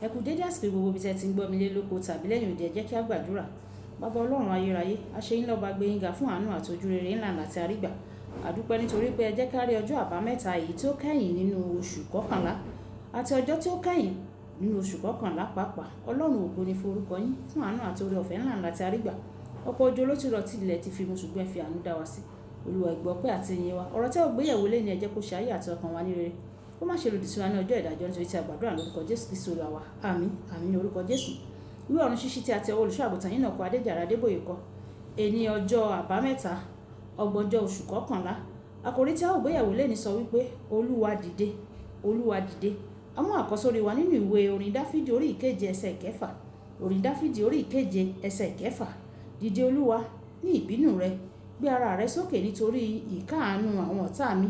Ẹ kú dédé àsìkò gbogbo bí tẹ́ ti ń gbọ́ mi lé lóko tàbí lẹ́yìn òde, ẹ jẹ́ kí a gbàdúrà. Bàbá Ọlọ́run ayérayé, a ṣe yín lọ́ba, gbé yín ga fún àánú àti ojúrere ńlá àti àrígbà. A dúpẹ́ nítorí pé ẹ jẹ́ ká rí ọjọ́ àbámẹ́ta èyí tí ó kẹ́yìn nínú oṣù kọkànlá àti ọjọ́ tí ó kẹ́yìn nínú oṣù kọkànlá pàápàá. Ọlọ́run ògo ni fún orúkọ yín fún àánú àti oore ọ̀fẹ́ ńlá àti àrígbà. Ọ̀pọ̀ òjò ló ti rọ̀ tí ilẹ̀ ti fi mu, ṣùgbọ́n ẹ fi àánú dá wa sí. Olúwa, ẹ gbọ́ pé àti ìyìn wa. Ọ̀rọ̀ tẹ́ ò gbéyẹ̀wò lé ní ẹ jẹ́ kó ṣe ayé àti ọkàn wa ní rere. Ó má ṣe lòdì sí wa ní ọjọ́ ìdájọ́, nítorí tí a gbàdúrà lórúkọ Jésù Kristi Olúwa wa. Àmín, àmín ní orúkọ Jésù. Ìwé ọ̀run ṣíṣí tí a tẹ ọwọ́ olùṣọ́ àgùntàn yín náà kọ Adéjàre Adébóyè kọ. Èní ọjọ́ àbámẹ́ta ọgbọ̀njọ́ oṣù kọkànlá. Àkòrí tí a ò gbéyẹ̀wò lé ní sọ wípé Olúwa dìde, Olúwa dìde. A mú àkọ́sórí wa nínú ìwé orin Dáfídì orí ìkeje ẹsẹ̀ ìkẹfà. Orin Dáfídì orí ìkeje ẹsẹ̀ ìkẹfà. Dìde Olúwa ní ìbínú rẹ, gbé ara rẹ sókè nítorí ìkáàánú àwọn ọ̀tá mi,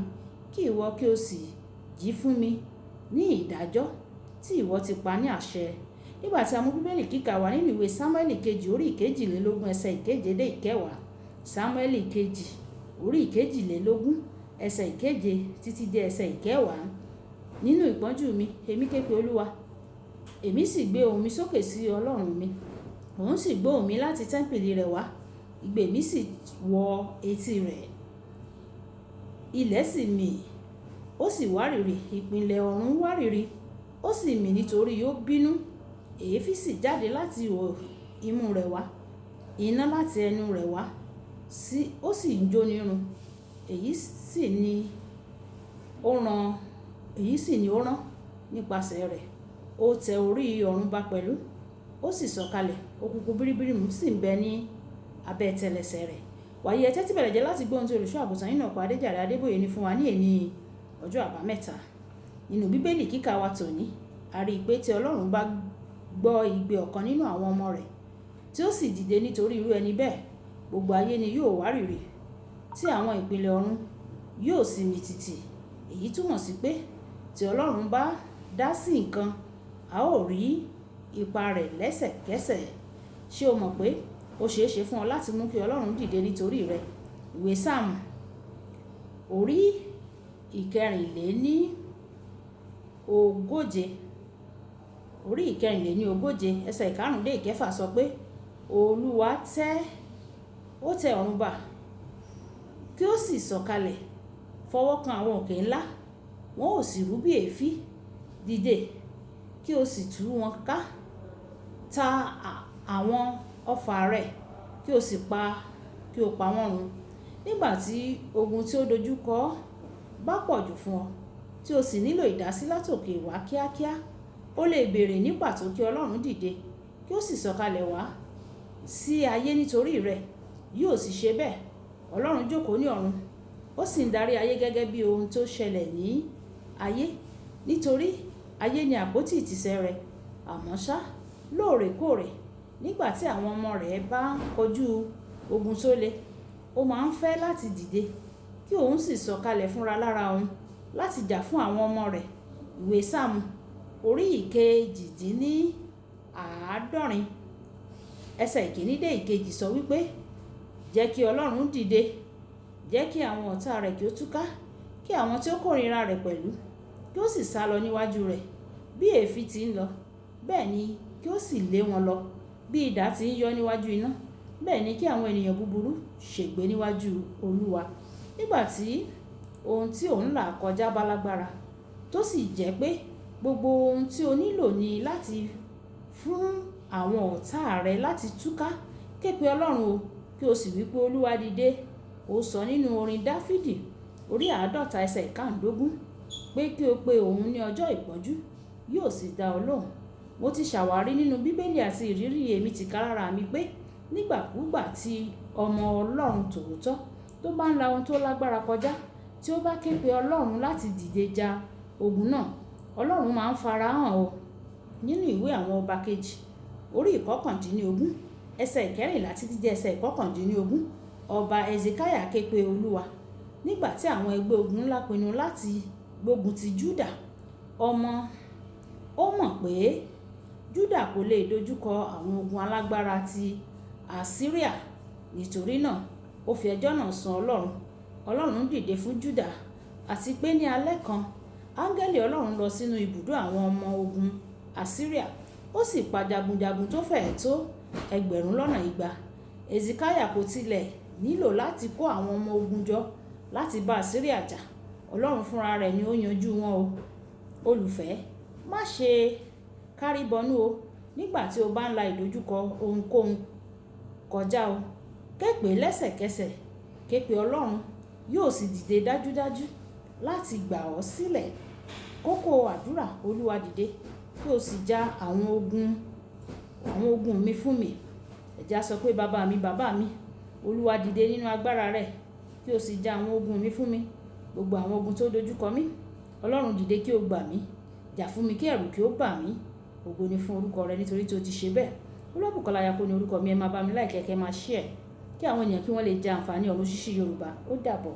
kí ìwọ kí o sì jí fún mi ní ìdájọ́ tí ìwọ ti pa ní àṣẹ. Nígbà tí a mú Bíbélì kíkà wá nínú ìwé Sámúẹ́lì kejì orí ìkejìlélógún ẹsẹ̀ ìkeje dé ìkẹwàá. Sámúẹ́lì kejì orí ìkejìlélógún ẹsẹ̀ ìkeje títí dé ẹsẹ̀ ìkẹwàá. Nínú ìpọ́njú mi, èmi ké pe Olúwa, èmi sì gbé ohùn mi sókè sí Ọlọ́run mi. Òun sì gbóhùn mi láti tẹ́ḿpìlì rẹ̀ wá, igbe mi sì wọ etí rẹ̀. Ilẹ̀ sì mì, ó sì wárìrì, ìpìlẹ̀ ọ̀run wárìrì, ó sì mì nítorí ó bínú. Èéfín sì jáde láti imú rẹ̀ wá, iná láti ẹnu rẹ̀ wá, ó sì ń jó nírun. Èyí sì ni ó rán nípasẹ̀ rẹ̀. Ó tẹ orí ọ̀run ba pẹ̀lú, ó sì sọ̀kalẹ̀, òkùnkùn biribiri sì ń bẹ ní abẹ́ tẹlẹsẹ̀ rẹ̀. Wàyí ẹ tẹ́tí bẹ̀rẹ̀ jẹ́ láti gbọ́ ohun tí olùṣọ́ àgùntàn yín náà kọ Adéjàre Adébóyè ní fún wa ní èní ọjọ́ àbámẹ́ta. Nínú Bíbélì kíkà wa tòní, a rí i pé tí Ọlọ́run bá gbọ́ igbe ọ̀kan nínú àwọn ọmọ rẹ̀ tí ó sì dìde nítorí irú ẹni bẹ́ẹ̀, gbogbo ayé ni yóò wárìrì, tí àwọn ìpìlẹ̀ ọ̀run yóò sì mì tìtì. Èyí túmọ̀ sí pé tí Ọlọ́run bá dá sí nǹkan, a ó rí ipa rẹ̀ lẹ́sẹ̀kẹsẹ̀. Ṣé o mọ̀ pé ó ṣeé ṣe fún ọ láti mú kí Ọlọ́run dìde nítorí rẹ? Ìwé Sáàmù orí ìkẹrìnléníogóje ẹsẹ̀ ìkarùn-ún dé ìkẹfà sọ pé Olúwa tẹ ọ̀run ba, kí ó sì sọ̀kalẹ̀, fọwọ́ kan àwọn òkè ńlá, wọn ò sì rú bí èéfín. Dìde, kí o sì tú wọn ká, ta àwọn ọfà rẹ̀, kí o pa wọ́n run. Nígbà tí ogun tí ó dojú kọ bá pọ̀jù fún ọ, tí o sì nílò ìdásí látòkè wá kíákíá, ó lè béèrè ní pàtó kí Ọlọ́run dìde, kí ó sì sọ̀kalẹ̀ wá sí ayé nítorí rẹ̀. Yóò sì ṣe bẹ́ẹ̀. Ọlọ́run jókòó ní ọ̀run, ó sì ń darí ayé gẹ́gẹ́ bí ohun tó ṣẹlẹ̀ ní ayé, nítorí ayé ni àpótí ìtìsẹ̀ rẹ̀. Àmọ́ ṣá, lóòrèkóòrè, nígbà tí àwọn ọmọ rẹ̀ bá ń kojú ogun tó le, ó máa ń fẹ́ láti dìde, kí òun sì sọ̀kalẹ̀ fúnra lára òun láti jà fún àwọn ọmọ rẹ̀. Ìwé Sáàmù orí ìkejìdínláàádọ́rin ẹsẹ̀ ìkíní dé ìkejì sọ wípé jẹ́ kí Ọlọ́run dìde, jẹ́ kí àwọn ọ̀tá rẹ̀ kí ó túká, kí àwọn tí ó kórìíra rẹ̀ pẹ̀lú kí ó sì sálọ níwájú rẹ̀. Bí èéfín ti ń lọ, bẹ́ẹ̀ ni kí ó sì lé wọn lọ. Bí idà ti ń yọ níwájú iná, bẹ́ẹ̀ ni kí àwọn ènìyàn búburú ṣègbé níwájú Olúwa. Nígbà tí ohun tí òun là kọjá bá lágbára, tó sì jẹ́ pé gbogbo ohun tí o nílò ni láti fún àwọn ọ̀tá rẹ láti túká, ké pe Ọlọ́run o, kí o sì wí pé Olúwa dìde. Ó sọ nínú orin Dáfídì orí 50 ẹsẹ̀ ìkàndógún pé kí o pe òun ní ọjọ́ ìpọ́njú, yóò sì dá ọ lóhùn. Mo ti ṣàwárí nínú Bíbélì àti ìrírí èmi tìkálára mi pé nígbàkúgbà tí ọmọ Ọlọ́run tòótọ́ tó bá ń la ohun tó lágbára kọjá, tí ó bá ké pe Ọlọ́run láti dìde ja ogun náà, Ọlọ́run máa ń farahàn o. Nínú ìwé àwọn ọba kejì orí ìkọkàndínlógún ẹsẹ̀ ìkẹrìnlá títí dé ẹsẹ̀ ìkọkàndínlógún, ọba Hezekiah ké pe Olúwa nígbà tí àwọn ẹgbẹ́ ogun ńlá pinnu láti gbógun ti Júdà. Ó mọ̀ pé Júdà kò lè dojúkọ àwọn ogun alágbára ti Asiria. Nítorí náà, ó fi ẹjọ́ náà sùn Ọlọ́run. Ọlọ́run dìde fún Júdà, àti pé ní alẹ́ kan, áńgẹ́lì Ọlọ́run lọ sínú ibùdó àwọn ọmọ ogun Asiria, ó sì pa jagunjagun tó fẹ́ẹ̀ tó 200,000. Hesekiah kò tilẹ̀ nílò láti kó àwọn ọmọ ogun jọ láti bá Asiria jà. Ọlọ́run fúnra rẹ̀ ni ó yanjú wọn o. Olùfẹ́, má ṣe kárìbọnú o nígbà tí o bá ń la ìdojúkọ ohunkóhun kọjá o. Képe lẹ́sẹ̀kẹsẹ̀, képe Ọlọ́run yóò sì dìde dájúdájú láti gbà ọ́ sílẹ̀. Kókó àdúrà: Olúwa dìde kí o sì ja àwọn ogun mi fún mi. Ẹ jẹ́ á sọ pé bàbá mi, Olúwa dìde nínú agbára rẹ̀ kí o sì ja àwọn ogun mi fún mi. Gbogbo àwọn ogun tó dojúkọ mí, Ọlọ́run dìde kí o gbà mí. Jà fún mi kí ẹ̀rù kí ó bà mí. Ògo ni fún orúkọ rẹ nítorí tí o ti ṣe bẹ́ẹ̀. Olúwabùkọ́lá Ayako ní orúkọ mi. Ẹ máa bá mi like, kẹ́ máa share kí àwọn ènìyàn kí wọ́n lè jẹ àǹfààní ọ̀run ṣíṣí Yorùbá. Ó dàbọ̀.